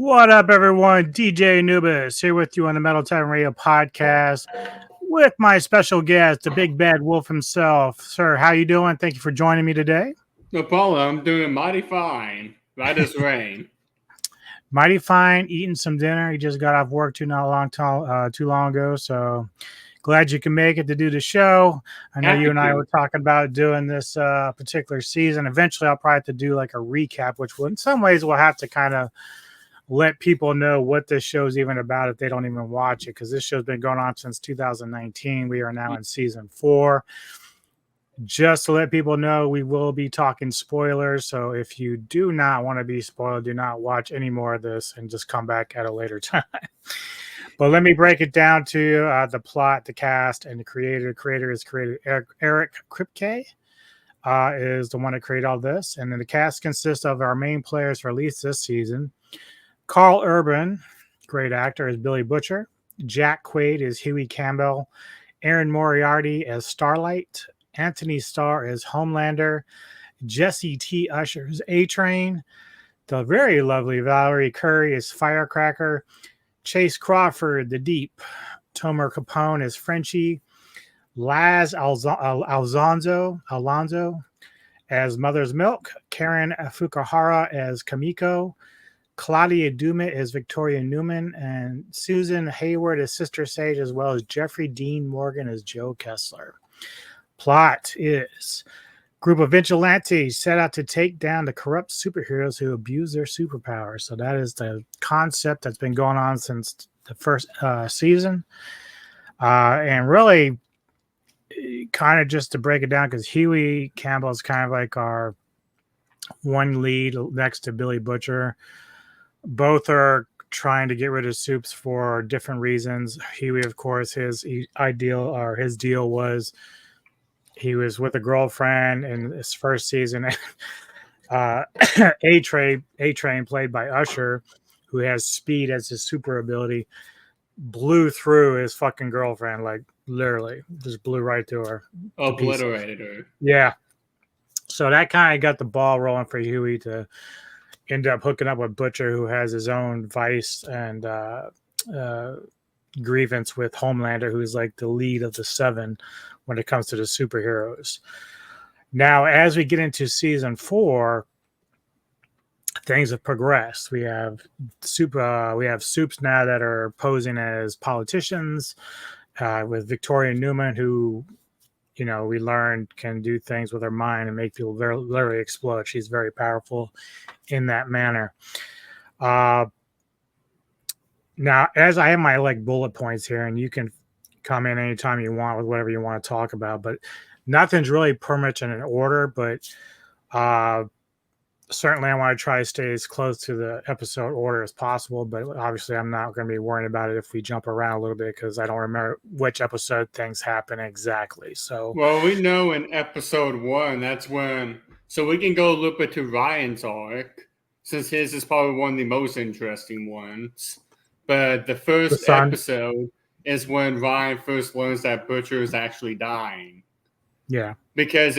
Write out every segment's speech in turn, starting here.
What up, everyone? DJ Anubis here with you on the Metal Time Radio podcast with my special guest, the big bad wolf himself. Sir, how you doing? Thank you for joining me today. No problem. I'm doing mighty fine. Right as rain. Mighty fine, eating some dinner. He just got off work too long ago, so glad you can make it to do the show. I know you and I were talking about doing this particular season. Eventually, I'll probably have to do like a recap, which will, in some ways we'll have to kind of let people know what this show's even about if they don't even watch it, because this show's been going on since 2019. We are now in season 4. Just to let people know, we will be talking spoilers. So if you do not want to be spoiled, do not watch any more of this and just come back at a later time. But let me break it down to you. The plot, the cast, and the creator. The creator is Eric Kripke. Is the one that created all this. And then the cast consists of our main players for at least this season. Karl Urban, great actor, is Billy Butcher. Jack Quaid is Huey Campbell. Erin Moriarty as Starlight. Antony Starr is Homelander. Jesse T. Usher is A-Train. The very lovely Valerie Curry is Firecracker. Chase Crawford, the Deep. Tomer Capone is Frenchie. Laz Alonso as Mother's Milk. Karen Fukuhara as Kamiko. Claudia Dumas is Victoria Newman, and Susan Hayward is Sister Sage, as well as Jeffrey Dean Morgan as Joe Kessler. Plot is group of vigilantes set out to take down the corrupt superheroes who abuse their superpowers. So that is the concept that's been going on since the first season. And really, kind of just to break it down, because Huey Campbell is kind of like our one lead next to Billy Butcher. Both are trying to get rid of soups for different reasons. Huey, of course, his deal was he was with a girlfriend in his first season. A-Train, played by Usher, who has speed as his super ability, blew through his fucking girlfriend, like literally just blew right through her. Obliterated her. Yeah. So that kind of got the ball rolling for Huey to end up hooking up with Butcher, who has his own vice and grievance with Homelander, who's like the lead of the 7 when it comes to the superheroes. Now, as we get into season 4, things have progressed. We have soups now that are posing as politicians, with Victoria Newman, who, you know, we learned can do things with her mind and make people literally explode. She's very powerful in that manner. Now, as I have my like bullet points here, and you can come in anytime you want with whatever you want to talk about, but nothing's really pretty much in an order. But certainly I want to try to stay as close to the episode order as possible. But obviously I'm not going to be worrying about it if we jump around a little bit, because I don't remember which episode things happen exactly. So, well, we know in episode 1, that's when, so we can go a little bit to Ryan's arc, since his is probably one of the most interesting ones. But the first episode is when Ryan first learns that Butcher is actually dying. Yeah. Because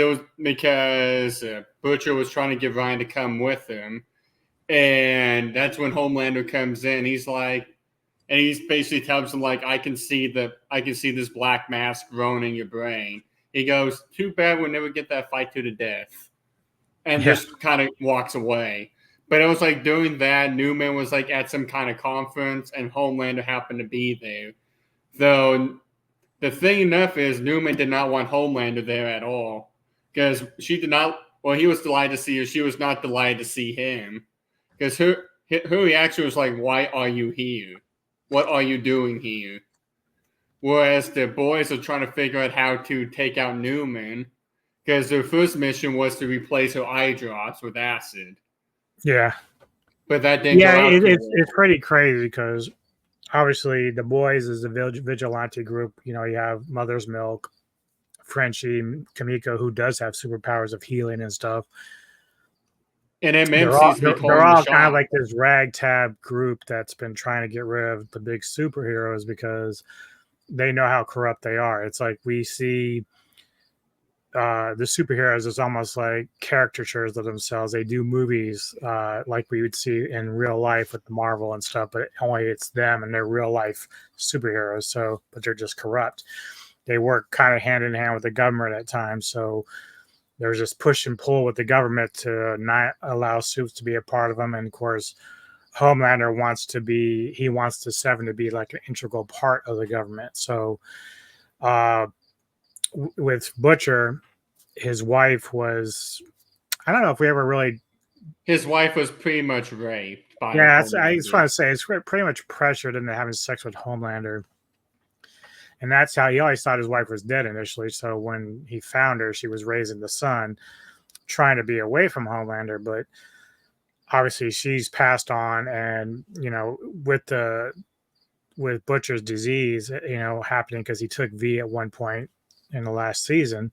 Butcher was trying to get Ryan to come with him. And that's when Homelander comes in. He's like, and he basically tells him, like, I can see this black mask growing in your brain. He goes, too bad we'll never get that fight to the death. And just kind of walks away. But it was like during that, Newman was like at some kind of conference, and Homelander happened to be there. Though the thing enough is Newman did not want Homelander there at all, because she did not. Well, he was delighted to see her. She was not delighted to see him, because her reaction was like, "Why are you here? What are you doing here?" Whereas the boys are trying to figure out how to take out Newman, because their first mission was to replace her eye drops with acid. Yeah, but that didn't. Yeah, it's pretty crazy, because obviously the boys is a vigilante group. You know, you have Mother's Milk, Frenchie, Kamiko, who does have superpowers of healing and stuff. And they're all kind of like this ragtag group that's been trying to get rid of the big superheroes because they know how corrupt they are. It's like we see the superheroes is almost like caricatures of themselves. They do movies like we would see in real life with Marvel and stuff, but only it's them and they're real life superheroes. So, but they're just corrupt. They work kind of hand in hand with the government at times. So there's this push and pull with the government to not allow suits to be a part of them. And of course, Homelander wants the Seven to be like an integral part of the government. So, with Butcher, his wife was, I don't know if we ever really. His wife was pretty much raped by I just want to say it's pretty much pressured into having sex with Homelander. And that's how he always thought his wife was dead initially. So when he found her, she was raising the son, trying to be away from Homelander. But obviously she's passed on. And, with Butcher's disease, happening because he took V at one point in the last season,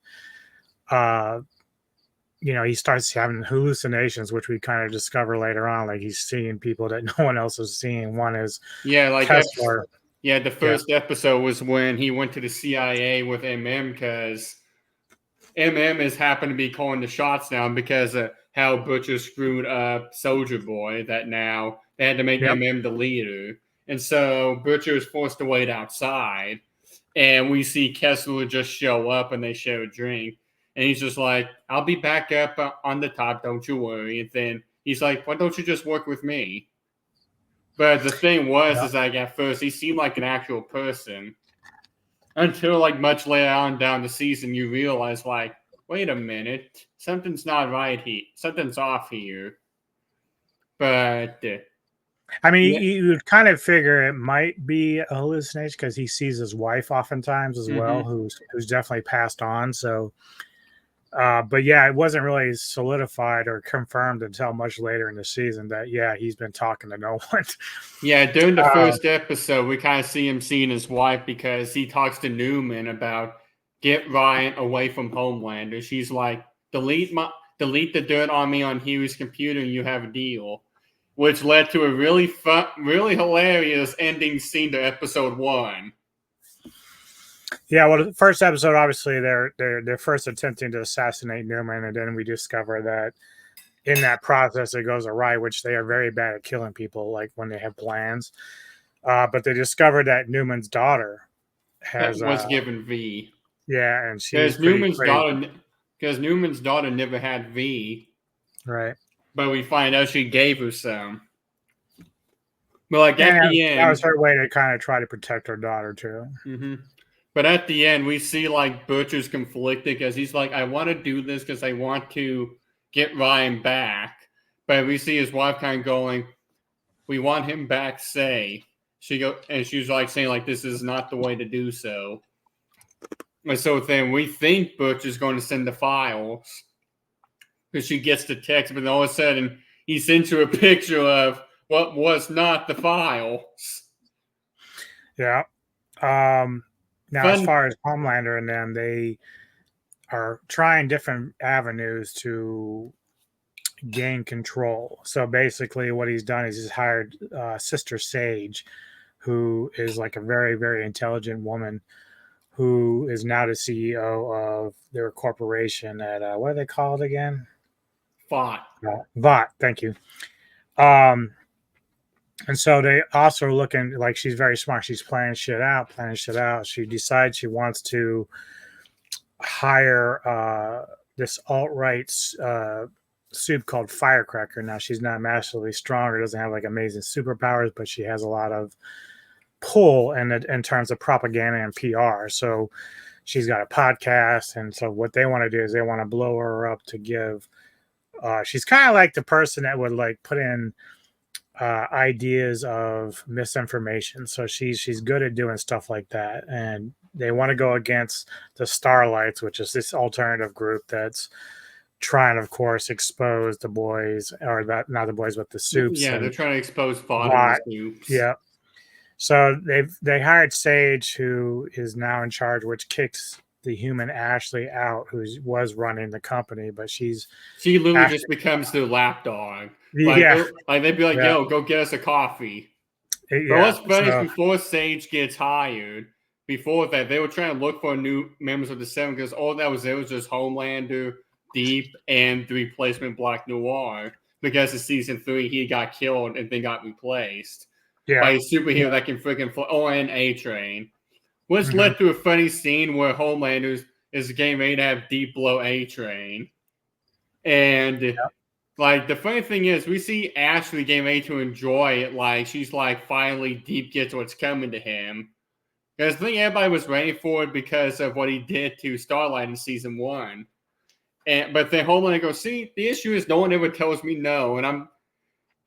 he starts having hallucinations, which we kind of discover later on. Like he's seeing people that no one else is seeing. One is Kessler. The first episode was when he went to the CIA with MM because MM has happened to be calling the shots now because of how Butcher screwed up Soldier Boy, that now they had to make MM the leader. And so Butcher is forced to wait outside. And we see Kessler just show up and they share a drink. And he's just like, I'll be back up on the top, don't you worry. And then he's like, why don't you just work with me? But the thing was, is like at first he seemed like an actual person. Until like much later on down the season, you realize like, wait a minute, something's not right here. Something's off here. But I mean, you would kind of figure it might be a hallucination because he sees his wife oftentimes as well, who's definitely passed on. So, but yeah, it wasn't really solidified or confirmed until much later in the season that he's been talking to no one. Yeah, during the first episode, we kind of see him seeing his wife because he talks to Newman about get Ryan away from Homelander. She's like, delete the dirt on me on Hugh's computer, and you have a deal. Which led to a really fun, really hilarious ending scene to episode 1. Yeah, well, the first episode, obviously, they're first attempting to assassinate Newman, and then we discover that in that process it goes awry, which they are very bad at killing people, like when they have plans. But they discovered that Newman's daughter was given V. Yeah, and because Newman's daughter never had V. Right. But we find out she gave her some. But like at the end, that was her way to kind of try to protect her daughter too. Mm-hmm. But at the end, we see like Butcher's conflicted because he's like, I want to do this because I want to get Ryan back. But we see his wife kind of going, we want him back, say. She's like saying like, this is not the way to do so. And so then we think Butcher's going to send the files because she gets the text, but all of a sudden he sends her a picture of what was not the files. Yeah. Now, as far as Homelander and them, they are trying different avenues to gain control. So basically what he's done is he's hired Sister Sage, who is like a very, very intelligent woman who is now the CEO of their corporation at, what are they called again? Vought. Vought, thank you. And so they also looking like she's very smart. She's planning shit out. She decides she wants to hire this alt-right soup called Firecracker. Now, she's not massively strong or doesn't have like amazing superpowers, but she has a lot of pull in terms of propaganda and PR. So she's got a podcast. And so what they want to do is they want to blow her up to give. She's kind of like the person that would like put in ideas of misinformation. So she's good at doing stuff like that. And they want to go against the Starlights, which is this alternative group that's trying, of course, expose the boys, or that not the boys, but the soups. Yeah, they're trying to expose Vought soups. Yeah. So they hired Sage, who is now in charge, which kicks the human Ashley out, who was running the company, but she literally just becomes their lapdog. Like they'd be like, yo, go get us a coffee. But what's funny is before Sage gets hired, before that, they were trying to look for new members of the Seven because all that was there was just Homelander, Deep, and the replacement Black Noir. Because in season 3, he got killed and then got replaced by a superhero that can freaking fly. Oh, and A-Train. Which led to a funny scene where Homelander is getting ready to have Deep blow A-Train. And like the funny thing is, we see Ashley getting ready to enjoy it. Like she's like, finally, Deep gets what's coming to him. Because I think everybody was waiting for it because of what he did to Starlight in season 1. But then Homelander goes, see, the issue is no one ever tells me no.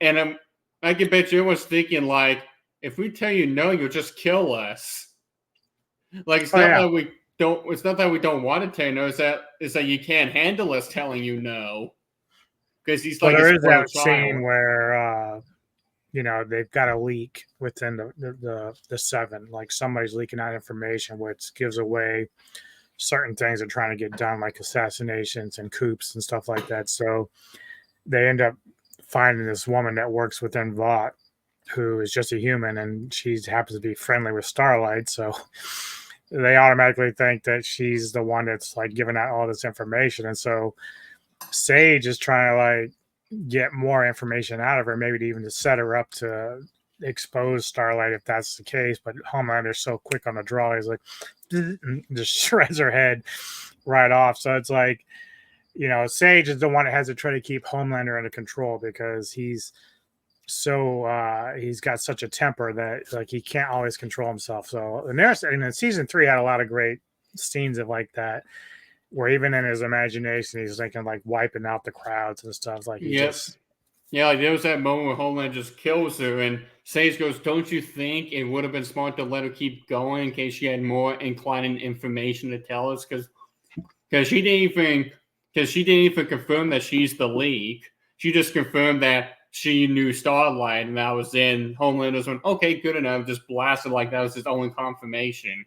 And I can bet you everyone's thinking, like, if we tell you no, you'll just kill us. Like it's not that we don't want to tell you no, it's that you can't handle us telling you no. Because he's like, there is that scene where they've got a leak within the Seven, like somebody's leaking out information which gives away certain things they're trying to get done, like assassinations and coups and stuff like that. So they end up finding this woman that works within Vought, who is just a human, and she happens to be friendly with Starlight. So they automatically think that she's the one that's like giving out all this information. And so Sage is trying to like get more information out of her, maybe even to set her up to expose Starlight if that's the case. But Homelander's so quick on the draw, he's like, just shreds her head right off. So it's like, Sage is the one that has to try to keep Homelander under control because he's got such a temper that like he can't always control himself. So and season 3 had a lot of great scenes of like that, where even in his imagination he's thinking like wiping out the crowds and stuff. Like like there was that moment where Homelander just kills her, and Sage goes, "Don't you think it would have been smart to let her keep going in case she had more inclining information to tell us?" Because she didn't even confirm that she's the leak. She just confirmed that she knew Starlight, and that was in Homelander's went, okay, good enough, just blasted like that was his only confirmation.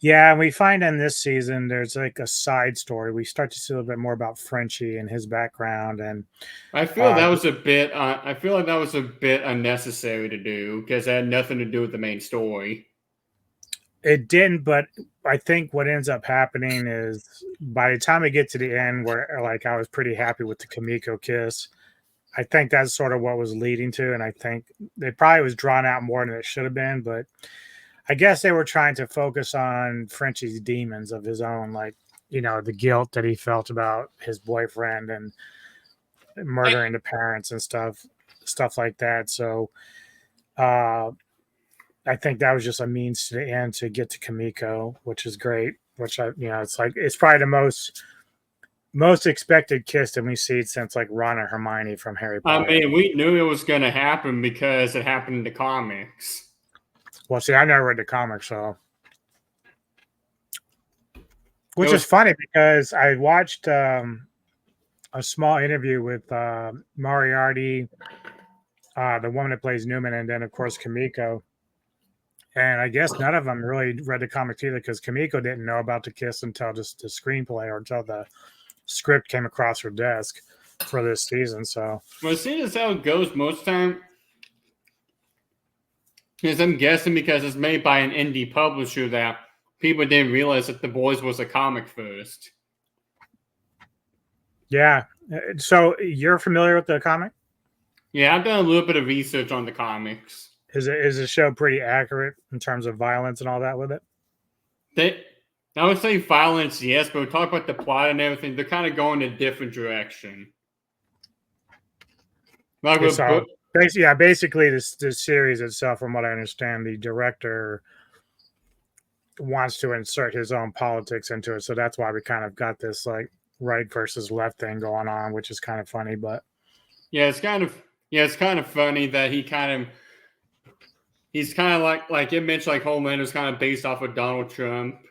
Yeah, and we find in this season there's like a side story. We start to see a little bit more about Frenchie and his background, and I feel that was a bit. I feel like that was a bit unnecessary to do because it had nothing to do with the main story. It didn't, but I think what ends up happening is by the time we get to the end, where like I was pretty happy with the Kimiko kiss. I think that's sort of what was leading to, and I think it probably was drawn out more than it should have been, but I guess they were trying to focus on Frenchie's demons of his own, like, the guilt that he felt about his boyfriend and murdering the parents and stuff like that. So I think that was just a means to the end to get to Kimiko, which is great, which it's like, it's probably the most expected kiss that we've seen since like Ron and Hermione from Harry Potter. I mean, we knew it was going to happen because it happened in the comics. Well, see, I never read the comics, so which is funny because I watched a small interview with Moriarty, the woman that plays Newman, and then of course Kimiko. And I guess none of them really read the comics either because Kimiko didn't know about the kiss until just the screenplay or until the script came across her desk for this season. So, well, seeing as how it goes most time, because I'm guessing because it's made by an indie publisher that people didn't realize that The Boys was a comic first. Yeah. So you're familiar with the comic? Yeah, I've done a little bit of research on the comics. Is the show pretty accurate in terms of violence and all that with it? I would say violence, yes, but we talk about the plot and everything. They're kind of going a different direction. Like basically, this series itself, from what I understand, the director wants to insert his own politics into it, so that's why we kind of got this like right versus left thing going on, which is kind of funny. But it's kind of funny that he's kind of like it mentioned, like Homelander's kind of based off of Donald Trump.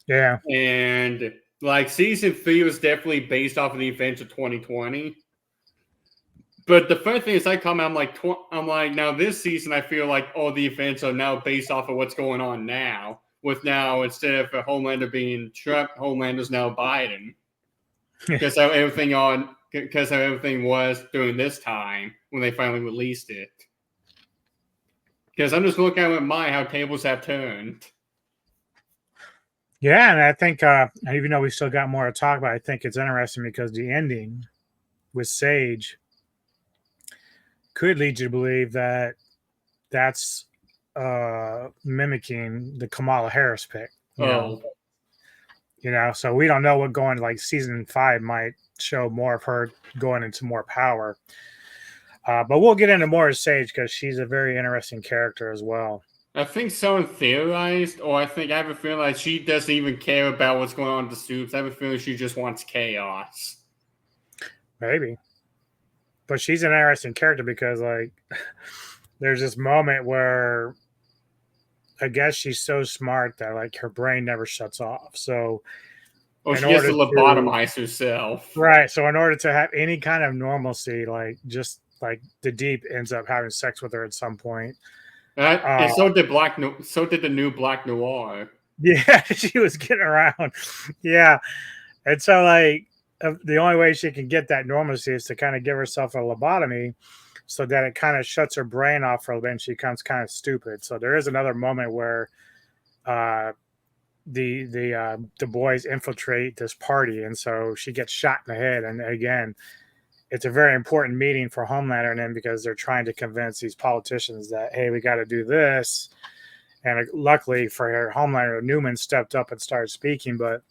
Yeah, and like season 3 was definitely based off of the events of 2020. But the funny thing is, I'm like, now this season, I feel like all the events are now based off of what's going on now. With now, instead of Homelander being Trump, Homelander's now Biden. Because how everything was during this time when they finally released it. Because I'm just looking at how tables have turned. Yeah, and I think even though we still got more to talk about, I think it's interesting because the ending with Sage could lead you to believe that that's mimicking the Kamala Harris pick. So we don't know what going like season 5 might show more of her going into more power. But we'll get into more of Sage because she's a very interesting character as well. I think someone theorized, or I have a feeling like she doesn't even care about what's going on with the Supes. I have a feeling she just wants chaos. Maybe. But she's an interesting character because, like, there's this moment where I guess she's so smart that, like, her brain never shuts off. So, she has to lobotomize herself. Right. So, in order to have any kind of normalcy, like, just like the Deep ends up having sex with her at some point. And so did the new Black Noir. Yeah, she was getting around. Yeah. And so, like, the only way she can get that normalcy is to kind of give herself a lobotomy so that it kind of shuts her brain off for a bit and she becomes kind of stupid. So there is another moment where the boys infiltrate this party, and so she gets shot in the head. And again, it's a very important meeting for Homelander and them because they're trying to convince these politicians that, hey, we got to do this. And luckily for her, Homelander, Newman stepped up and started speaking, but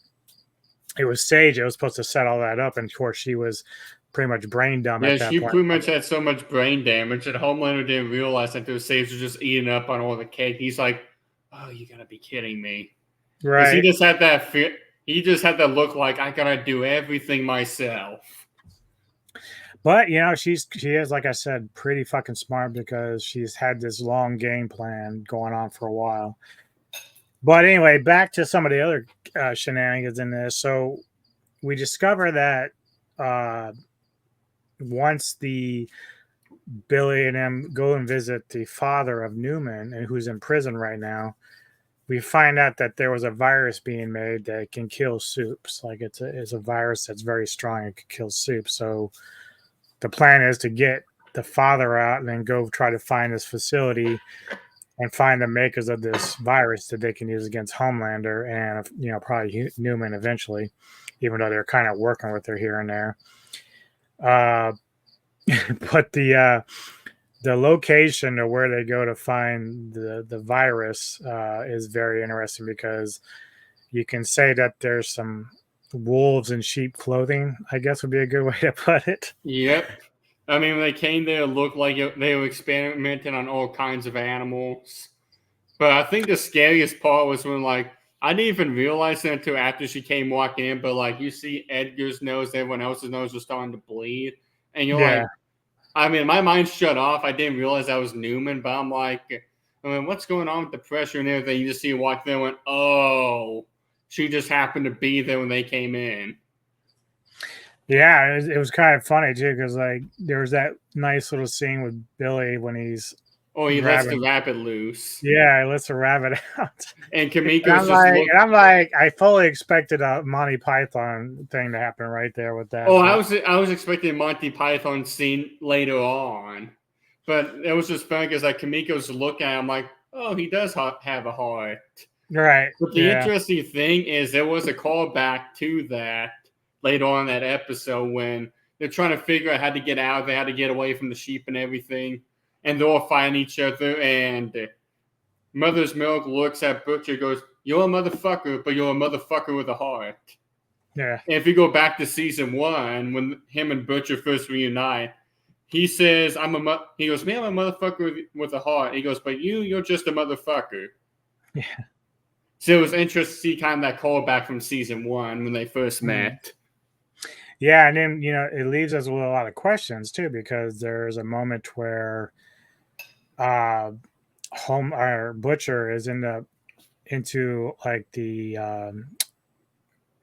it was Sage. It was supposed to set all that up, and of course, she was pretty much brain dumb at that point. Yeah, she pretty much had so much brain damage that Homelander didn't realize that the Sage was just eating up on all the cake. He's like, "Oh, you gotta be kidding me!" Right? He just had that fear. He just had that look like I gotta do everything myself. But she is, like I said, pretty fucking smart because she's had this long game plan going on for a while. But anyway, back to some of the other shenanigans in this. So we discover that once the Billy and them go and visit the father of Newman, and who's in prison right now, we find out that there was a virus being made that can kill Supes. Like it's a virus that's very strong and can kill Supes. So the plan is to get the father out and then go try to find this facility and find the makers of this virus that they can use against Homelander and probably Newman eventually, even though they're kind of working with her here and there. But the location of where they go to find the virus is very interesting because you can say that there's some wolves in sheep clothing, I guess would be a good way to put it. Yep. I mean, when they came there, it looked like they were experimenting on all kinds of animals. But I think the scariest part was when, like, I didn't even realize it until after she came walking in, but, like, you see Edgar's nose, everyone else's nose was starting to bleed. And you're like, I mean, my mind shut off. I didn't realize that was Newman, but I'm like, I mean, what's going on with the pressure and everything? You just see her walk there and went, oh, she just happened to be there when they came in. Yeah, it was kind of funny too because like there was that nice little scene with Billy when he's he lets the rabbit loose. Yeah, he lets the rabbit out. And Kamiko's I'm like, I fully expected a Monty Python thing to happen right there with that. Oh, I was expecting a Monty Python scene later on, but it was just funny because like Kamiko's looking at him like, oh, he does have a heart. Right. But the interesting thing is there was a callback to that later on in that episode when they're trying to figure out how to get out. They had to get away from the sheep and everything. And they're all fighting each other. And Mother's Milk looks at Butcher and goes, you're a motherfucker, but you're a motherfucker with a heart. Yeah. And if you go back to season 1, when him and Butcher first reunite, he says, he goes, man, I'm a motherfucker with a heart. He goes, but you're just a motherfucker. Yeah. So it was interesting to see kind of that callback from season 1 when they first met. Yeah, and then it leaves us with a lot of questions too because there's a moment where our Butcher is into like the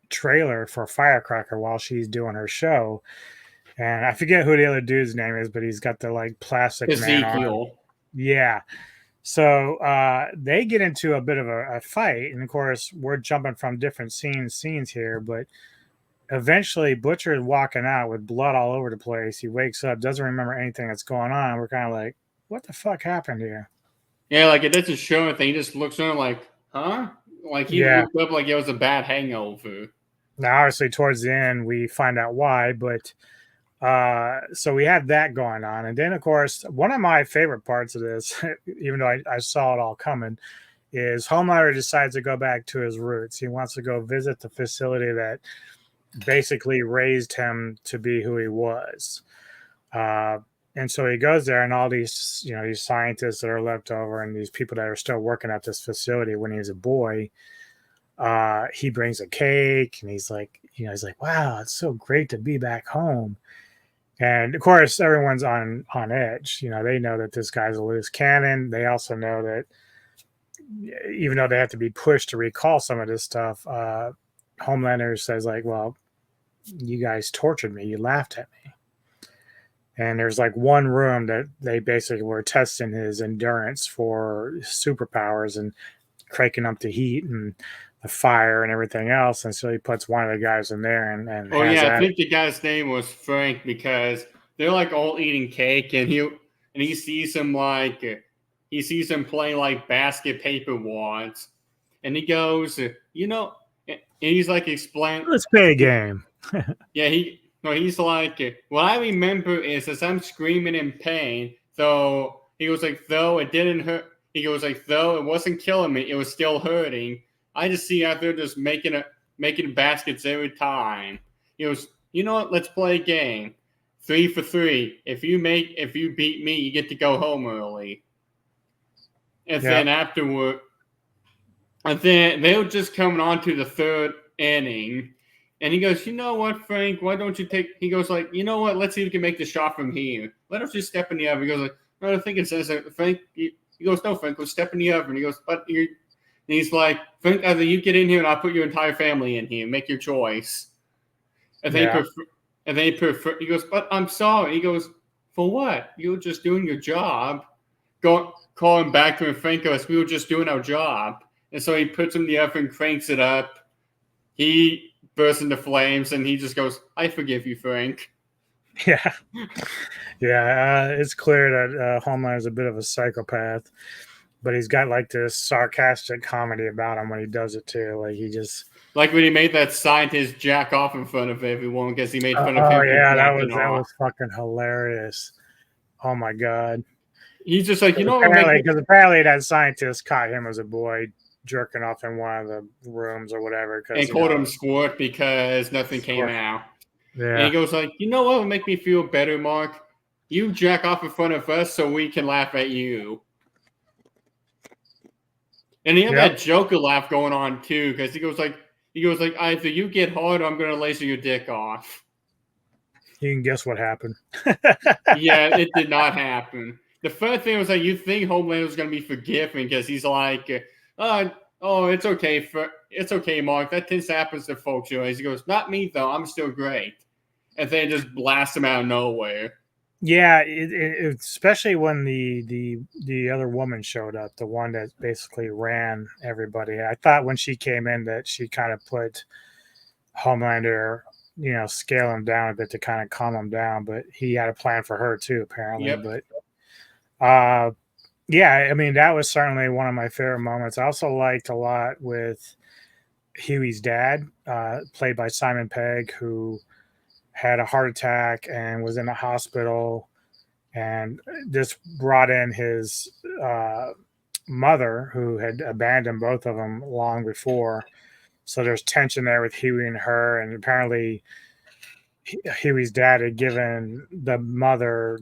trailer for Firecracker while she's doing her show, and I forget who the other dude's name is, but he's got the like plastic Ezekiel. man on. Yeah. So they get into a bit of a fight, and of course we're jumping from different scenes here, but eventually Butcher is walking out with blood all over the place. He wakes up, doesn't remember anything that's going on. We're kind of like, what the fuck happened here? Yeah, like it doesn't show anything. He just looks around like, huh? Like he Yeah. looked up like it was a bad hangover. Now, obviously, towards the end, we find out why, but so we have that going on. And then, of course, one of my favorite parts of this, even though I saw it all coming, is Homelander decides to go back to his roots. He wants to go visit the facility that basically raised him to be who he was. Uh, and so he goes there, and all these, these scientists that are left over, and these people that are still working at this facility when he was a boy, he brings a cake, and he's like, "Wow, it's so great to be back home." And of course, everyone's on edge. They know that this guy's a loose cannon. They also know that even though they have to be pushed to recall some of this stuff, Homelander says like, "Well, you guys tortured me. You laughed at me." And there's like one room that they basically were testing his endurance for superpowers and cranking up the heat and the fire and everything else. And so he puts one of the guys in there and Oh has yeah, I that. think the guy's name was Frank because they're like all eating cake, and he sees him like he sees him playing like basket paper wads, and he goes, and he's like explain, Let's play a game. yeah, he's like, what I remember is as I'm screaming in pain, though he goes like, though it didn't hurt. He goes like, though it wasn't killing me, it was still hurting. I just see out there just making baskets every time. He goes, you know what? Let's play a game. 3 for 3. If you beat me, you get to go home early. And Yeah. then afterward, and then they were just coming on to the third inning. And he goes, you know what, Frank? Why don't you take? He goes like, you know what? Let's see if we can make the shot from here. Let us just step in the oven. He goes like, no, I think it says that Frank. He goes, no, Frank, let's step in the oven. He goes, but you're. And he's like, Frank, either you get in here and I'll put your entire family in here. Make your choice. And they Yeah. prefer. And they prefer. He goes, but I'm sorry. He goes, for what? You were just doing your job. Calling back to him, Frank goes, we were just doing our job. And so he puts him in the oven, cranks it up. He bursts into flames, and he just goes, I forgive you, Frank. Yeah. Yeah. It's clear that Homelander is a bit of a psychopath, but he's got like this sarcastic comedy about him when he does it too. Like he just. Like when he made that scientist jack off in front of everyone because he made fun of Oh him for yeah, jacking that off. was fucking hilarious. Oh my god. He's just like, Because apparently that scientist caught him as a boy jerking off in one of the rooms or whatever. and called him squirt because nothing came out. And Yeah. he goes like, you know what would make me feel better, Mark? You jack off in front of us so we can laugh at you. And he had that Joker laugh going on too, because he goes like, either you get hard or I'm gonna laser your dick off. You can guess what happened. Yeah, it did not happen. The first thing was like, you think Homelander was gonna be forgiving because he's like, it's okay, it's okay, Mark. That tends to happen to folks. He goes, not me though. I'm still great. And then just blast him out of nowhere. Yeah, especially when the other woman showed up, the one that basically ran everybody. I thought when she came in that she kind of put Homelander, scale him down a bit to kind of calm him down, but he had a plan for her too, apparently. Yep. But yeah, I mean, that was certainly one of my favorite moments. I also liked a lot with Huey's dad, played by Simon Pegg, who had a heart attack and was in the hospital, and this brought in his mother, who had abandoned both of them long before. So there's tension there with Huey and her, and apparently Huey's dad had given the mother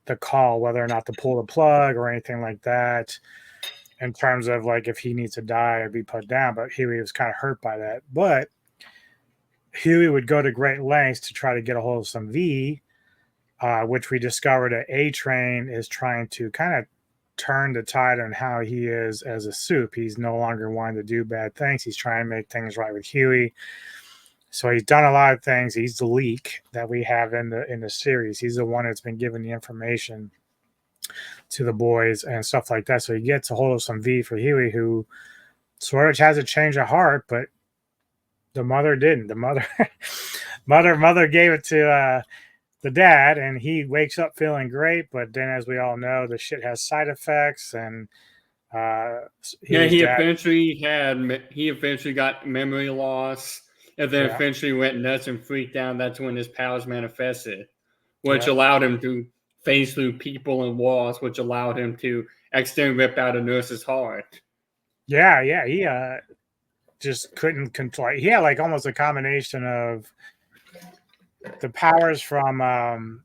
the call whether or not to pull the plug or anything like that, in terms of like if he needs to die or be put down. But Huey was kind of hurt by that. But Huey would go to great lengths to try to get a hold of some V, which we discovered that A-Train is trying to kind of turn the tide on how he is as a soup. He's no longer wanting to do bad things. He's trying to make things right with Huey. So he's done a lot of things. He's the leak that we have in the series. He's the one that's been giving the information to the boys and stuff like that. So he gets a hold of some V for Huey, who sort of has a change of heart, but the mother didn't. The mother gave it to the dad, and he wakes up feeling great, but then, as we all know, the shit has side effects, and Yeah, his dad, he eventually got memory loss, and then yeah, eventually went nuts and freaked out. That's when his powers manifested, which yeah, allowed him to phase through people and walls, which allowed him to accidentally rip out a nurse's heart. yeah. He just couldn't control. He had like almost a combination of the powers from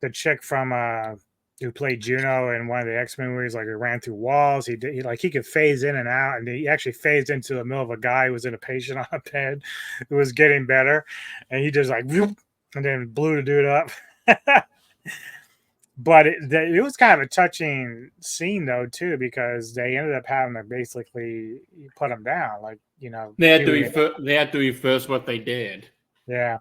the chick from who played Juno in one of the X-Men movies, like he ran through walls. He could phase in and out, and he actually phased into the middle of a guy who was in a patient on a bed who was getting better, and he just like whoop, and then blew the dude up. But it was kind of a touching scene though too, because they ended up having to basically put him down, like They had to reverse what they did. yeah.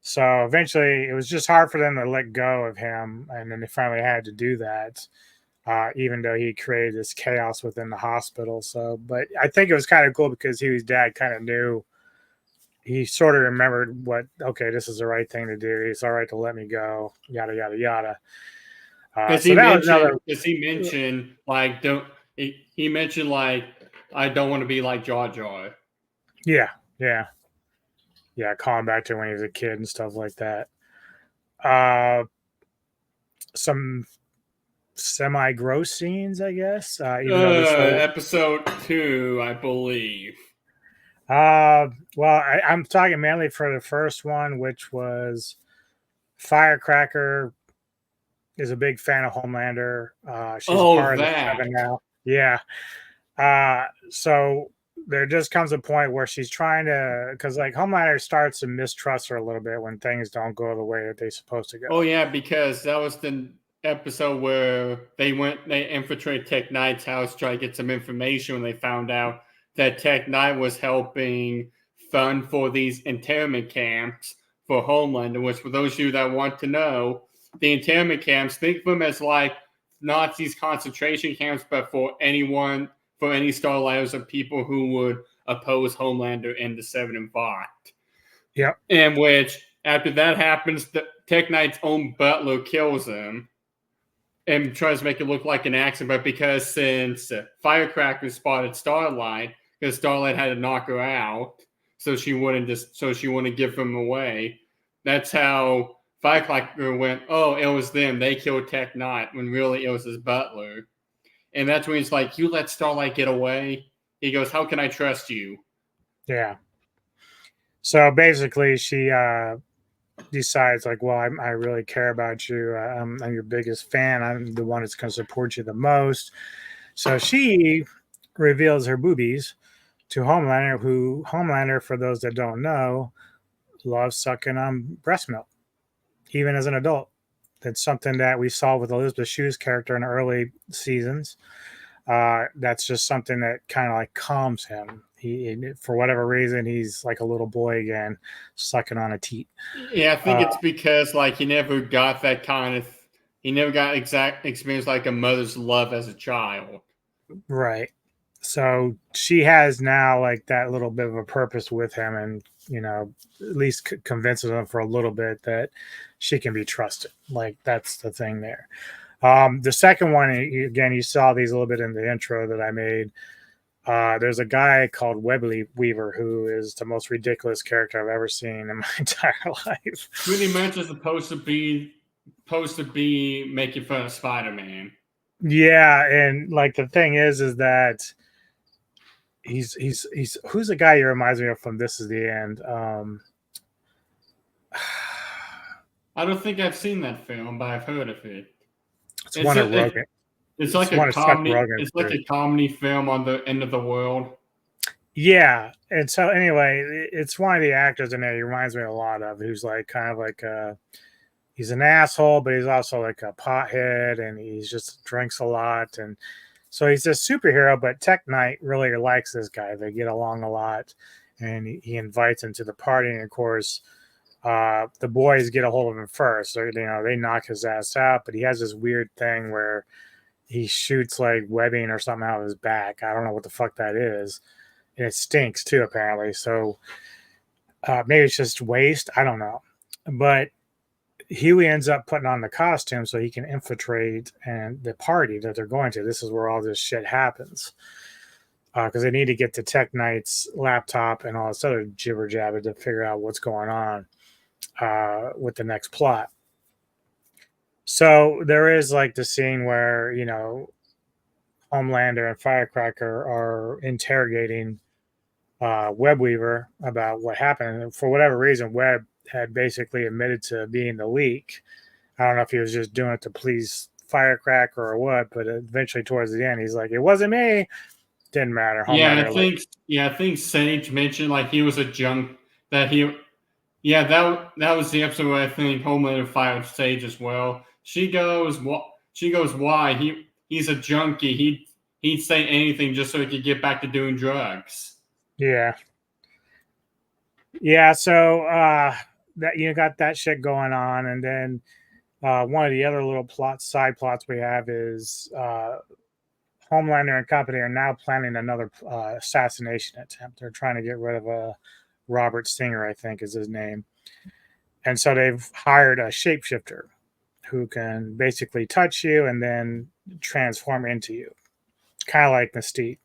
So eventually, it was just hard for them to let go of him, and then they finally had to do that, even though he created this chaos within the hospital. So, but I think it was kind of cool because Huey's dad kind of knew. He sort of remembered okay, this is the right thing to do. It's all right to let me go. Yada yada yada. So that was another. Because he mentioned like I don't want to be like Jar Jar. Yeah, yeah, yeah. Calling back to when he was a kid and stuff like that. Some semi-gross scenes, I guess. Even though this whole Episode 2, I believe. well, I'm talking mainly for the first one, which was Firecracker is a big fan of Homelander. She's part of the Seven now. Yeah. So there just comes a point where she's trying to, because like Homelander starts to mistrust her a little bit when things don't go the way that they're supposed to go. Oh yeah, because that was the episode where they infiltrated Tech Knight's house to try to get some information when they found out that Tech Knight was helping fund for these internment camps for Homelander, which for those of you that want to know, the internment camps, think of them as like Nazis concentration camps, but for any Starlighters or people who would oppose Homelander in the 7 and 5. Yep. In which, after that happens, the Tech Knight's own butler kills him and tries to make it look like an accident. But because since Firecracker spotted Starlight, because Starlight had to knock her out, so she wouldn't give him away. That's how Firecracker went, oh, it was them. They killed Tech Knight, when really it was his butler. And that's when he's like, you let Starlight get away? He goes, how can I trust you? Yeah. So basically, she decides like, well, I really care about you. I'm your biggest fan. I'm the one that's going to support you the most. So she reveals her boobies to Homelander, who Homelander, for those that don't know, loves sucking on breast milk, even as an adult. That's something that we saw with Elizabeth Shue's character in early seasons. That's just something that kind of like calms him. For whatever reason, he's like a little boy again, sucking on a teat. Yeah, I think it's because like he never got exact experience like a mother's love as a child. Right. So she has now like that little bit of a purpose with him, and at least convinces him for a little bit that she can be trusted. Like that's the thing there. The second one, again, you saw these a little bit in the intro that I made. There's a guy called Webley Weaver who is the most ridiculous character I've ever seen in my entire life. Pretty much is supposed to be making fun of Spider-Man. Yeah, and like the thing is that he's who's the guy he reminds me of from This Is the End. I don't think I've seen that film, but I've heard of it. It's one of Rogan. It's like a comedy. It's like a comedy film on the end of the world. Yeah, and so anyway, it's one of the actors in there. He reminds me a lot of. Who's like kind of like he's an asshole, but he's also like a pothead, and he's just drinks a lot, and so he's a superhero. But Tech Knight really likes this guy. They get along a lot, and he invites him to the party. And of course, the boys get a hold of him first. So they knock his ass out, but he has this weird thing where he shoots like webbing or something out of his back. I don't know what the fuck that is. And it stinks too, apparently. So maybe it's just waste. I don't know. but Huey ends up putting on the costume so he can infiltrate and the party that they're going to. This is where all this shit happens because they need to get to Tech Knight's laptop and all this other jibber jabber to figure out what's going on with the next plot. So there is like the scene where, you know, Homelander and Firecracker are interrogating Webweaver about what happened. And for whatever reason, Web had basically admitted to being the leak. I don't know if he was just doing it to please Firecracker or what, but eventually towards the end, he's like, "It wasn't me." Didn't matter. I think Sage mentioned like he was a junk that he. Yeah, that was the episode where I think Homelander fired Sage as well. She goes, "What?" She goes, "Why? He's a junkie. He'd say anything just so he could get back to doing drugs." Yeah. Yeah. So that you got that shit going on, and then one of the other little side plots we have is Homelander and company are now planning another assassination attempt. They're trying to get rid of Robert Singer, I think is his name. And so they've hired a shapeshifter who can basically touch you and then transform into you, kind of like Mystique.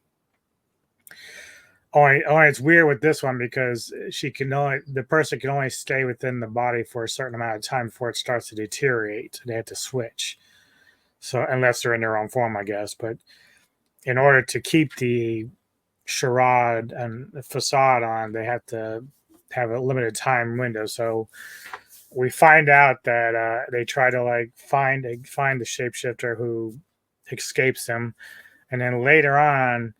Only it's weird with this one because the person can only stay within the body for a certain amount of time before it starts to deteriorate. They have to switch. So unless they're in their own form, I guess. But in order to keep the charade and the facade on, they have to have a limited time window. So we find out that they try to like find the shapeshifter who escapes them, and then later on,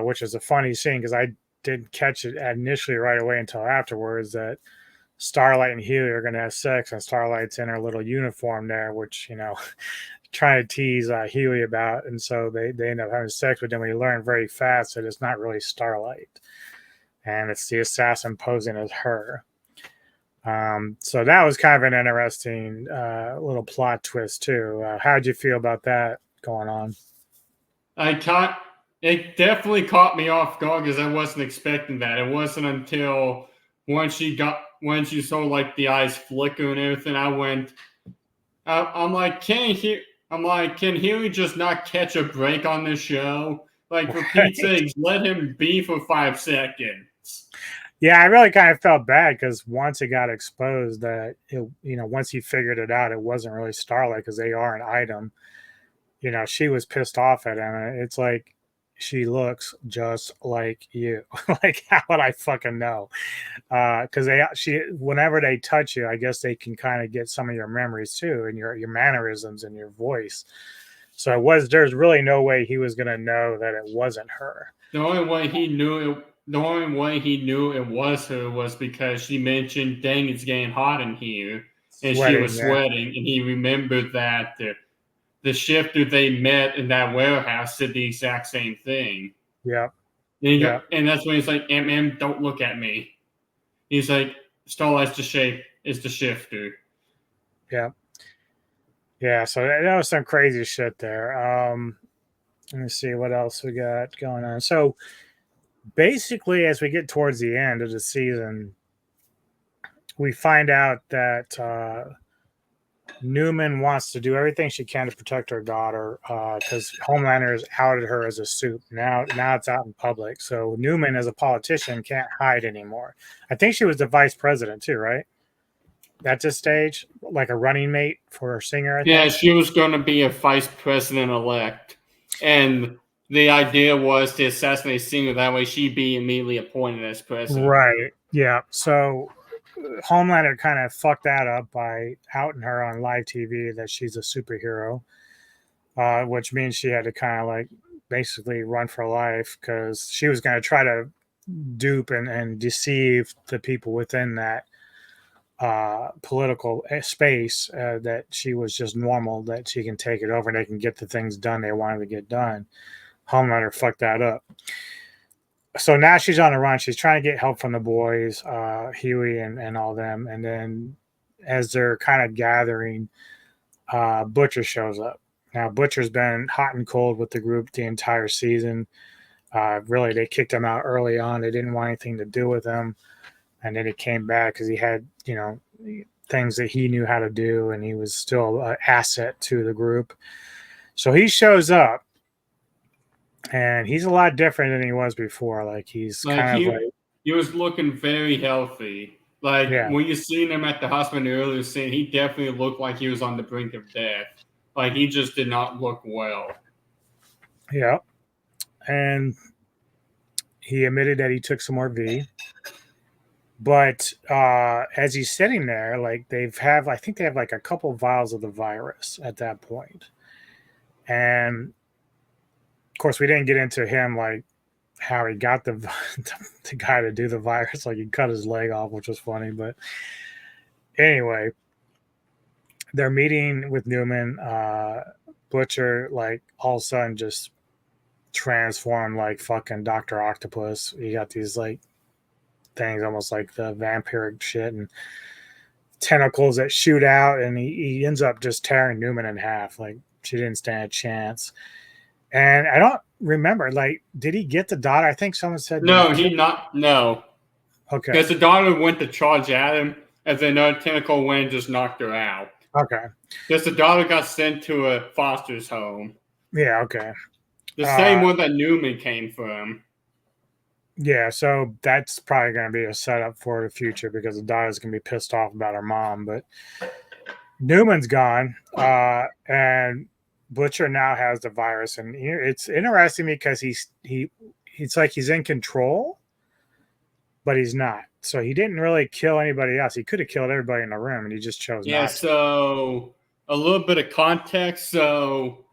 which is a funny scene because I didn't catch it initially right away until afterwards, that Starlight and Huey are going to have sex, and Starlight's in her little uniform there, which, you know, trying to tease Huey about, and so they end up having sex with them. We learn very fast that it's not really Starlight, and it's the assassin posing as her. So that was kind of an interesting little plot twist too. How'd you feel about that going on? It definitely caught me off guard because I wasn't expecting that. It wasn't until once you saw like the eyes flicker and everything, I'm like, can Huey just not catch a break on this show? Like, for Pete's sakes, let him be for 5 seconds. Yeah, I really kind of felt bad because once it got exposed that once he figured it out, it wasn't really Starlight because they are an item. You know, she was pissed off at him, and it's like, she looks just like you. Like, how would I fucking know? Because whenever they touch you, I guess they can kind of get some of your memories too, and your mannerisms and your voice. So there's really no way he was gonna know that it wasn't her. The only way he knew it was her was because she mentioned, "Dang, it's getting hot in here," and she was sweating, and he remembered that the shifter they met in that warehouse did the exact same thing. Yeah. And that's when he's like, "M, don't look at me." He's like, "Starlight's is the shifter." Yeah. Yeah, so that was some crazy shit there. Let me see what else we got going on. So basically, as we get towards the end of the season, we find out that Newman wants to do everything she can to protect her daughter because Homelander has outed her as a supe. Now it's out in public. So Newman, as a politician, can't hide anymore. I think she was the vice president too, right? At this stage, like a running mate for Singer. I think. She was going to be a vice president elect, and the idea was to assassinate Singer. That way, she'd be immediately appointed as president. Right. Yeah. So Homelander kind of fucked that up by outing her on live TV that she's a superhero, which means she had to kind of like basically run for life because she was going to try to dupe and deceive the people within that political space that she was just normal, that she can take it over and they can get the things done they wanted to get done. Homelander fucked that up. So now she's on the run. She's trying to get help from the boys, Huey and all them. And then as they're kind of gathering, Butcher shows up. Now, Butcher's been hot and cold with the group the entire season. Really, they kicked him out early on. They didn't want anything to do with him. And then he came back because he had, things that he knew how to do, and he was still an asset to the group. So he shows up, and he's a lot different than he was before. Like he's Like kind of like, he was looking very healthy. Like yeah, when you seen him at the hospital earlier scene, he definitely looked like he was on the brink of death. Like he just did not look well. yeah. And he admitted that he took some more V. But as he's sitting there, like I think they have like a couple vials of the virus at that point. And of course, we didn't get into him like how he got the the guy to do the virus. Like he cut his leg off, which was funny. But anyway, they're meeting with Newman. Butcher, like all of a sudden, just transformed like fucking Dr. Octopus. He got these like things almost like the vampiric shit and tentacles that shoot out, and he ends up just tearing Newman in half. Like she didn't stand a chance. And I don't remember, like, did he get the daughter? I think someone said that No, no. Okay. Because the daughter went to charge at him, and then another tentacle went and just knocked her out. Okay. Because the daughter got sent to a foster's home. Yeah, okay. The same one that Newman came from. Yeah, so that's probably going to be a setup for the future because the daughter's going to be pissed off about her mom. But Newman's gone, and Butcher now has the virus, and it's interesting because it's like he's in control, but he's not. So he didn't really kill anybody else. He could have killed everybody in the room, and he just chose not to. So a little bit of context. So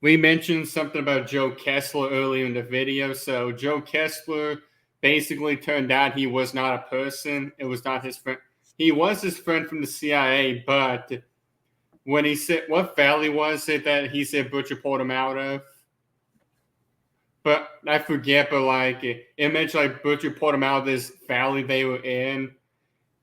we mentioned something about Joe Kessler earlier in the video. So Joe Kessler basically turned out he was not a person. It was not his friend. He was his friend from the CIA, but when he said, what valley was it that he said Butcher pulled him out of? But I forget, but like it mentioned like Butcher pulled him out of this valley they were in,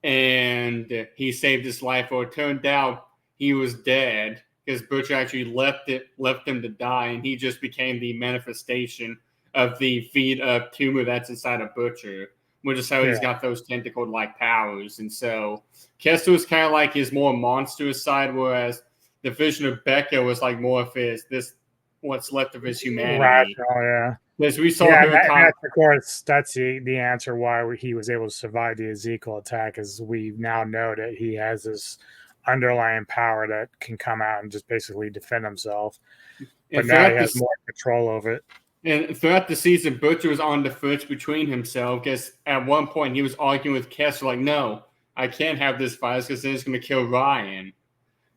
and he saved his life. Or it turned out he was dead because Butcher actually left him to die, and he just became the manifestation of the feed of tumor that's inside of Butcher, which is how he's got those tentacle-like powers. And so Kessler was kind of like his more monstrous side, whereas the vision of Becca was like more of what's left of his humanity. Rational, yeah. Because we saw her of course, that's the answer why he was able to survive the Ezekiel attack, is we now know that he has this underlying power that can come out and just basically defend himself. But now he has more control over it. And throughout the season, Butcher was on the fence between himself, because at one point he was arguing with Kessler, like, no, I can't have this virus because then it's going to kill Ryan.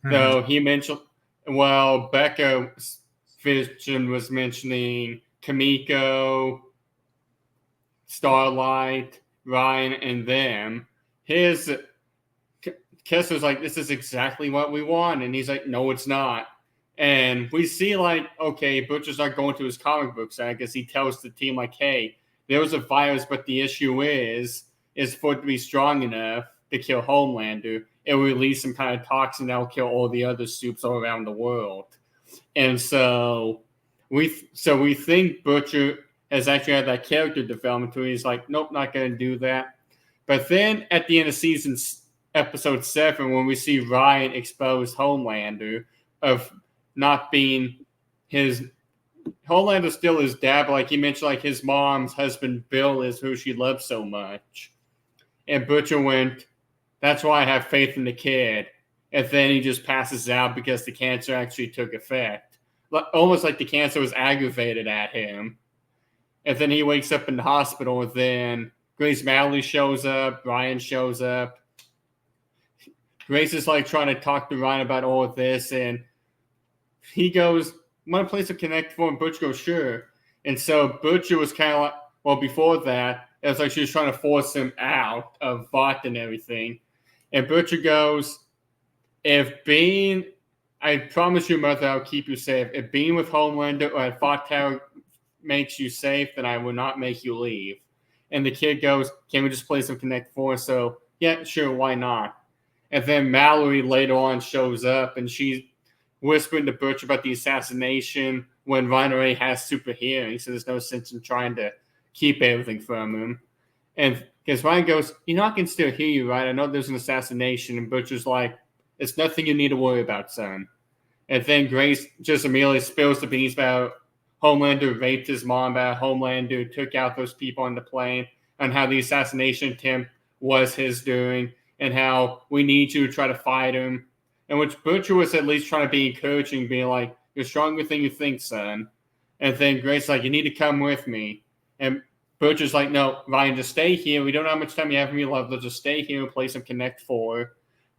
Mm-hmm. So he mentioned, well, Becca's vision was mentioning Kamiko, Starlight, Ryan, and them. Kessler's like, this is exactly what we want. And he's like, no, it's not. And we see like, okay, Butcher's not going to his comic books. I guess he tells the team like, hey, there was a virus, but the issue is for it to be strong enough to kill Homelander, it will release some kind of toxin that will kill all the other soups all around the world. And so we think Butcher has actually had that character development where he's like, nope, not going to do that. But then at the end of episode 7, when we see Ryan expose Homelander of not being Homelander still his dad, but like he mentioned, like his mom's husband Bill is who she loves so much. And Butcher went, that's why I have faith in the kid. And then he just passes out because the cancer actually took effect. Almost like the cancer was aggravated at him. And then he wakes up in the hospital, and then Grace Mallory shows up, Ryan shows up. Grace is like trying to talk to Ryan about all of this, and he goes, want to play some Connect for? And Butcher goes, sure. And so Butcher was kind of like, well, before that, it was like she was trying to force him out of Vought and everything. And Butcher goes, I promise you, Mother, I'll keep you safe. If being with Homelander or at Vought Tower makes you safe, then I will not make you leave. And the kid goes, can we just play some Connect 4? So, yeah, sure, why not? And then Mallory later on shows up, and she's whispering to Butcher about the assassination when Ryan already has super hearing, so there's no sense in trying to keep everything from him. And Because Ryan goes, I can still hear you, right? I know there's an assassination. And Butcher's like, it's nothing you need to worry about, son. And then Grace just immediately spills the beans about Homelander raped his mom, about Homelander took out those people on the plane, and how the assassination attempt was his doing, and how we need you to try to fight him. And which Butcher was at least trying to be encouraging, being like, you're stronger than you think, son. And then Grace's like, you need to come with me. And Butcher's like, no, Ryan, just stay here. We don't know how much time you have in your life. Let's just stay here and play some Connect 4.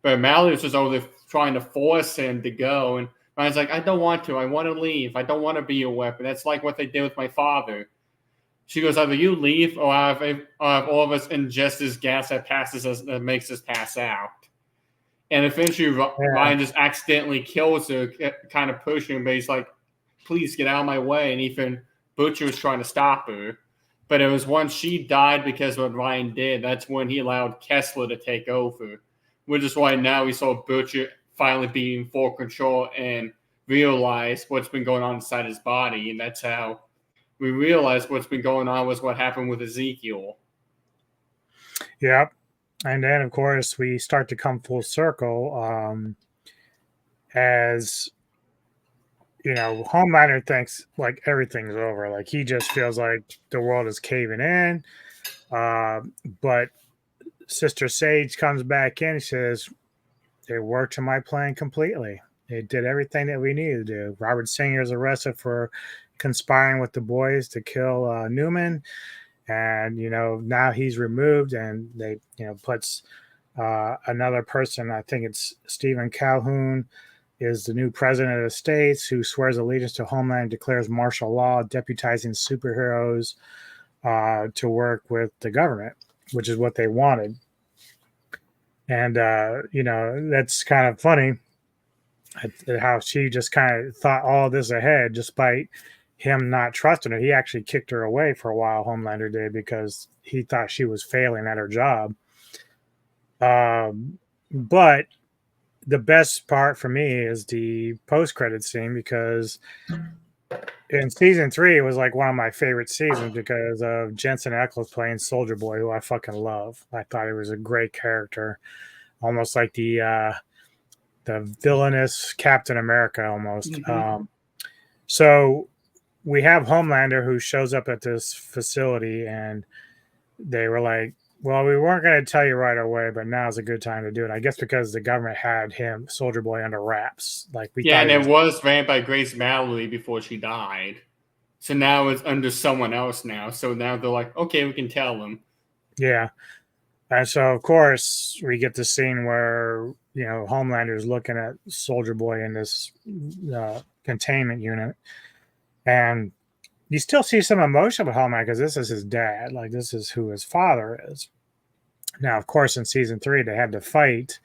But Mallory was just over there trying to force him to go. And Ryan's like, I don't want to. I want to leave. I don't want to be your weapon. That's like what they did with my father. She goes, either you leave or I have all of us ingest this gas that makes us pass out. And eventually Ryan just accidentally kills her, kind of pushing him. But he's like, please get out of my way. And even Butcher was trying to stop her. But it was once she died because of what Ryan did, that's when he allowed Kessler to take over. Which is why now we saw Butcher finally be in full control and realize what's been going on inside his body. And that's how we realized what's been going on was what happened with Ezekiel. Yep. And then, of course, we start to come full circle as, Homelander thinks like everything's over. Like he just feels like the world is caving in. But Sister Sage comes back in and says, they worked to my plan completely. They did everything that we needed to do. Robert Singer is arrested for conspiring with the boys to kill Newman. And, now he's removed and they, puts another person, I think it's Stephen Calhoun, is the new president of the States who swears allegiance to Homeland and declares martial law, deputizing superheroes to work with the government, which is what they wanted. And, that's kind of funny how she just kind of thought all this ahead despite him not trusting her. He actually kicked her away for a while, Homelander did, because he thought she was failing at her job. But the best part for me is the post-credit scene, because in season 3, it was like one of my favorite seasons because of Jensen Ackles playing Soldier Boy, who I fucking love. I thought he was a great character, almost like the villainous Captain America almost. Mm-hmm. So we have Homelander who shows up at this facility, and they were like, well, we weren't going to tell you right away, but now's a good time to do it. I guess because the government had him, Soldier Boy, under wraps. Like and it was ran by Grace Mallory before she died. So now it's under someone else now. So now they're like, okay, we can tell them. Yeah. And so, of course, we get the scene where, Homelander is looking at Soldier Boy in this containment unit. And you still see some emotion with Homelander because this is his dad. Like, this is who his father is. Now, of course, in season 3, they had to fight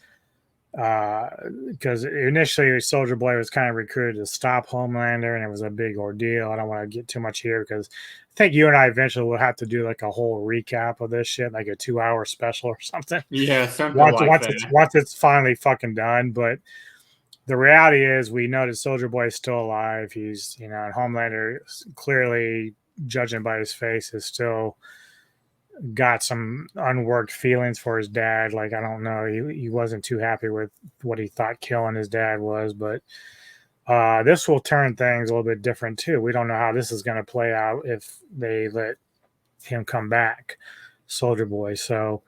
because initially Soldier Boy was kind of recruited to stop Homelander, and it was a big ordeal. I don't want to get too much here because I think you and I eventually will have to do like a whole recap of this shit, like a 2-hour special or something. Yeah, something once it's finally fucking done. But the reality is we know that Soldier Boy is still alive. He's, and Homelander clearly, judging by his face, is still got some unworked feelings for his dad. Like, I don't know. He wasn't too happy with what he thought killing his dad was, but this will turn things a little bit different too. We don't know how this is going to play out if they let him come back, Soldier Boy. So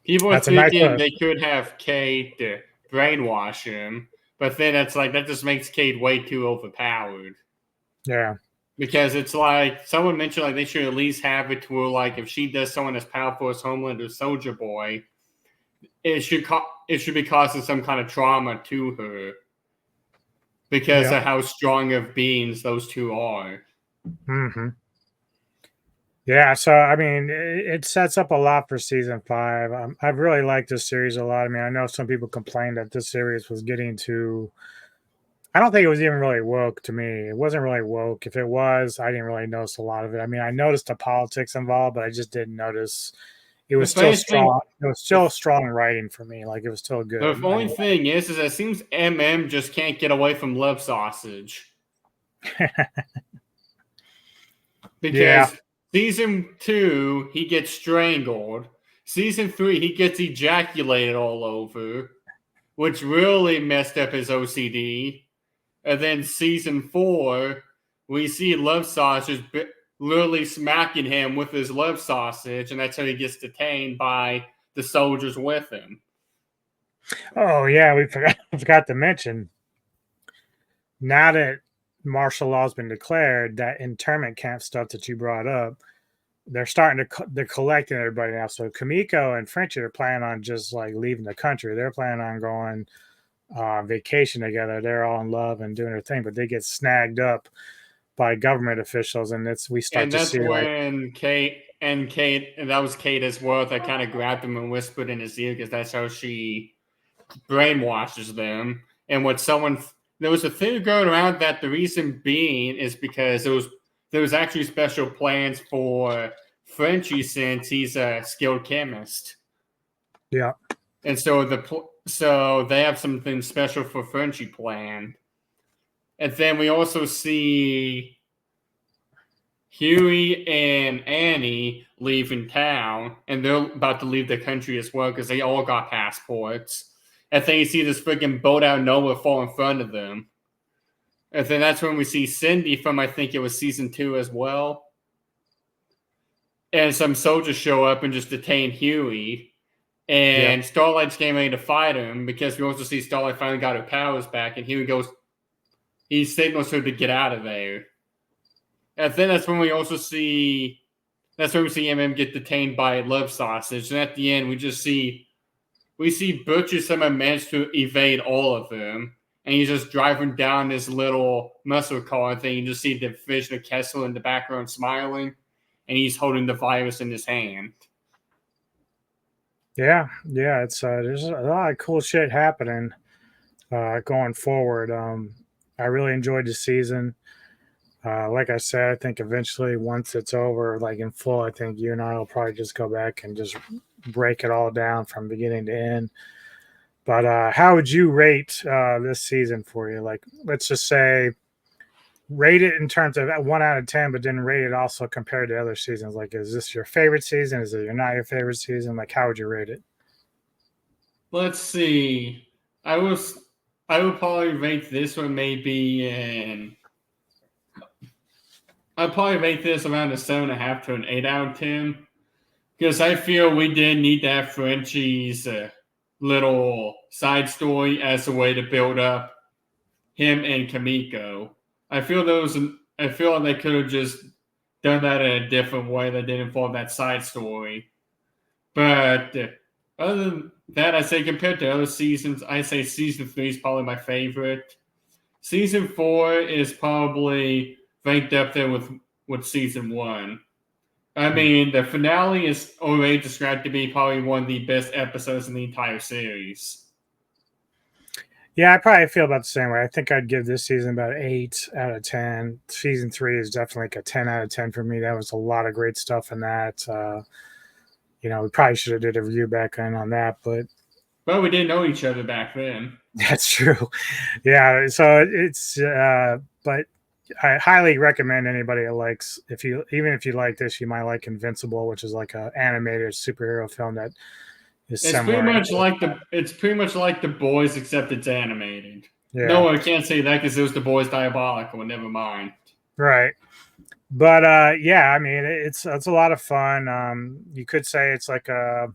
people are thinking they could have Cade to brainwash him, but then it's like that just makes Cade way too overpowered. Yeah. Because it's like someone mentioned, like they should at least have it to where, like, if she does someone as powerful as Homelander, Soldier Boy, it should be causing some kind of trauma to her because of how strong of beings those two are. Mm-hmm. Yeah, so I mean, it sets up a lot for season 5. I've really liked this series a lot. I mean, I know some people complained that this series was getting too. I don't think it was even really woke to me. It wasn't really woke. If it was, I didn't really notice a lot of it. I mean, I noticed the politics involved, but I just didn't notice. It was still strong. It was still strong writing for me. Like, it was still good. The only thing is it seems MM just can't get away from love sausage. Because season 2, he gets strangled. season 3, he gets ejaculated all over, which really messed up his OCD. And then season 4, we see Love Sausage literally smacking him with his love sausage, and that's how he gets detained by the soldiers with him. Oh yeah, we forgot to mention. Now that martial law has been declared, that internment camp stuff that you brought up, they're starting to they're collecting everybody now. So Kamiko and Frenchie are planning on just like leaving the country. They're planning on going vacation together. They're all in love and doing their thing, but they get snagged up by government officials, and we start And to that's see like when Kate, and that was Kate as well, that kind of grabbed him and whispered in his ear, because that's how she brainwashes them. And what there was a theory going around that the reason being is because there was actually special plans for Frenchie, since he's a skilled chemist. yeah. And so they have something special for Frenchie planned. And then we also see Huey and Annie leaving town, and they're about to leave the country as well because they all got passports. And then you see this freaking boat out of nowhere fall in front of them. And then that's when we see Cindy from, I think it was season 2 as well. And some soldiers show up and just detain Huey. And Starlight's getting ready to fight him, because we also see Starlight finally got her powers back, and he signals her to get out of there. And then that's when we see MM get detained by Love Sausage. And at the end, we see Butcher somehow managed to evade all of them. And he's just driving down this little muscle car thing. You just see the vision of Kessel in the background smiling. And he's holding the virus in his hand. Yeah. It's there's a lot of cool shit happening going forward. I really enjoyed the season. Like I said, I think eventually, once it's over, like in full, I think you and I will probably just go back and just break it all down from beginning to end. But how would you rate this season for you? Like, let's just say, rate it in terms of 1 out of 10, but then rate it also compared to other seasons. Like, is this your favorite season? Is it not your favorite season? Like, how would you rate it? Let's see. I would probably rate this one I'd probably rate this around a 7.5 to an 8 out of 10. Because I feel we did need to have Frenchie's little side story as a way to build up him and Kamiko. I feel like they could have just done that in a different way that didn't involve that side story. But other than that, I say compared to other seasons, I say season 3 is probably my favorite. Season 4 is probably ranked up there with season 1. I mean, the finale is already described to be probably one of the best episodes in the entire series. Yeah, I probably feel about the same way. I think I'd give this season about 8 out of 10. Season 3 is definitely like a 10 out of 10 for me. That was a lot of great stuff in that. We probably should have did a review back then on that, but we didn't know each other back then. That's true. Yeah, so it's but I highly recommend anybody that likes, even if you like this, you might like Invincible, which is like an animated superhero film that is similar. It's pretty much like The Boys, except it's animated. Yeah. No, I can't say that because it was The Boys Diabolical. Never mind. Right. But yeah, I mean, it's a lot of fun. You could say it's like a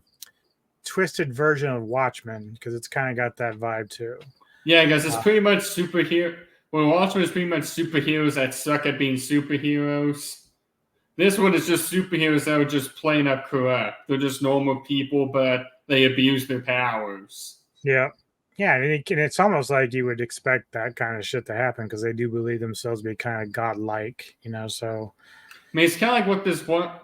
twisted version of Watchmen, because it's kind of got that vibe too. Yeah, because it's pretty much superhero. Well, Watchmen is pretty much superheroes that suck at being superheroes. This one is just superheroes that are just plain up corrupt. They're just normal people, but they abuse their powers. Yeah. Yeah, and it's almost like you would expect that kind of shit to happen, because they do believe themselves to be kind of godlike, so. I mean, it's kind of like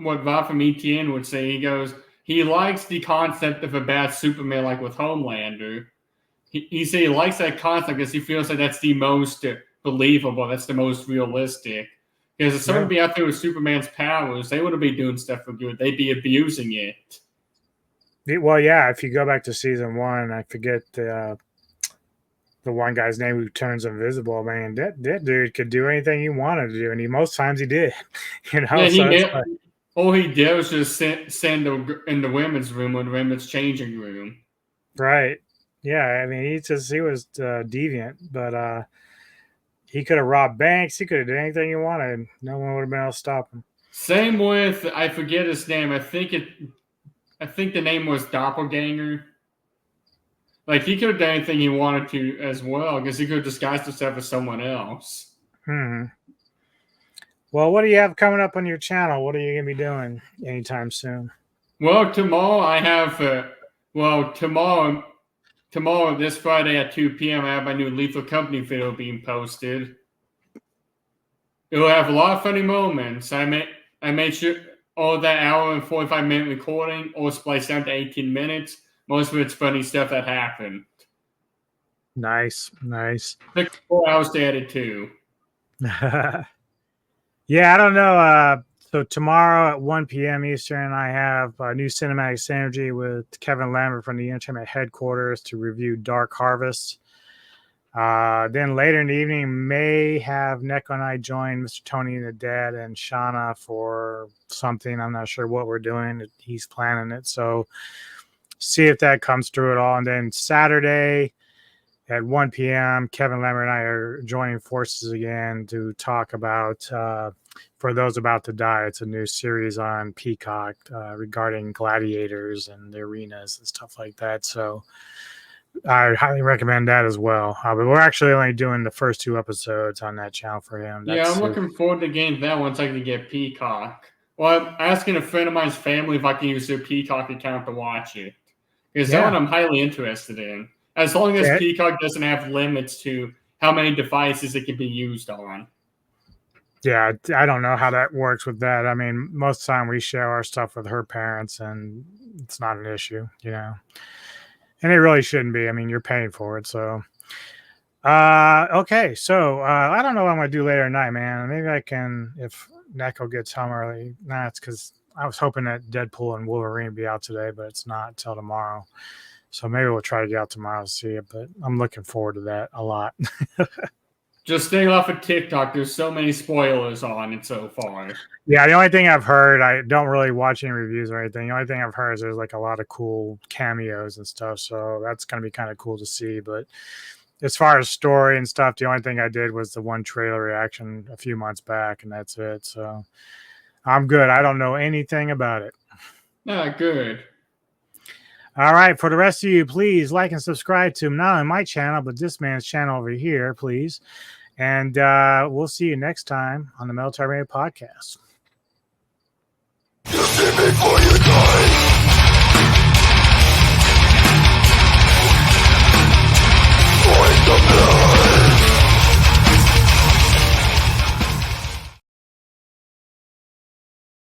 what Vafa Etienne would say. He goes, he likes the concept of a bad Superman, like with Homelander. He said he likes that concept because he feels like that's the most believable, that's the most realistic. Because if someone would be out there with Superman's powers, they wouldn't be doing stuff for good. They'd be abusing it. Well, yeah, if you go back to season 1, I forget the one guy's name who turns invisible. That dude could do anything he wanted to do, and most times he did. Yeah, All he did was just send in the women's room or the women's changing room. Right. Yeah. I mean, he was deviant, but he could have robbed banks. He could have done anything he wanted. No one would have been able to stop him. Same with, I forget his name. I think the name was Doppelganger. Like, he could have done anything he wanted to as well, because he could have disguised himself as someone else. Well, what do you have coming up on your channel? What are you going to be doing anytime soon? Well, tomorrow I have, tomorrow, this Friday at 2 p.m., I have my new Lethal Company video being posted. It will have a lot of funny moments. I made sure all that hour and 45-minute recording all spliced down to 18 minutes. Most of it's funny stuff that happened. Nice. Took 4 hours to edit too. Yeah, I don't know. So tomorrow at 1 p.m. Eastern, I have a new cinematic synergy with Kevin Lambert from the Entertainment Headquarters to review Dark Harvest. Then later in the evening, may have Neko and I join Mr. Tony and the Dad and Shauna for something. I'm not sure what we're doing. He's planning it. So see if that comes through at all. And then Saturday at 1 p.m., Kevin Lambert and I are joining forces again to talk about For Those About to Die. It's a new series on Peacock regarding gladiators and the arenas and stuff like that. So I highly recommend that as well. But we're actually only doing the first 2 episodes on that channel for him. Yeah, I'm looking forward to getting that once I can get Peacock. Well, I'm asking a friend of mine's family if I can use their Peacock account to watch it. Because that one I'm highly interested in. As long as Peacock doesn't have limits to how many devices it can be used on. Yeah, I don't know how that works with that. I mean, most of the time we share our stuff with her parents, and it's not an issue, you know. And it really shouldn't be. I mean, you're paying for it, so. Okay, so I don't know what I'm gonna do later tonight, man. Maybe I can, if Neko gets home early. Nah, it's because I was hoping that Deadpool and Wolverine would be out today, but it's not until tomorrow. So maybe we'll try to get out tomorrow to see it, but I'm looking forward to that a lot. Just stay off of TikTok. There's so many spoilers on it so far. Yeah, the only thing I've heard, I don't really watch any reviews or anything. The only thing I've heard is there's like a lot of cool cameos and stuff. So that's going to be kind of cool to see. But as far as story and stuff, the only thing I did was the one trailer reaction a few months back, and that's it. So I'm good. I don't know anything about it. Good. All right. For the rest of you, please like and subscribe to not only my channel, but this man's channel over here, please. And we'll see you next time on the Military Radio Podcast.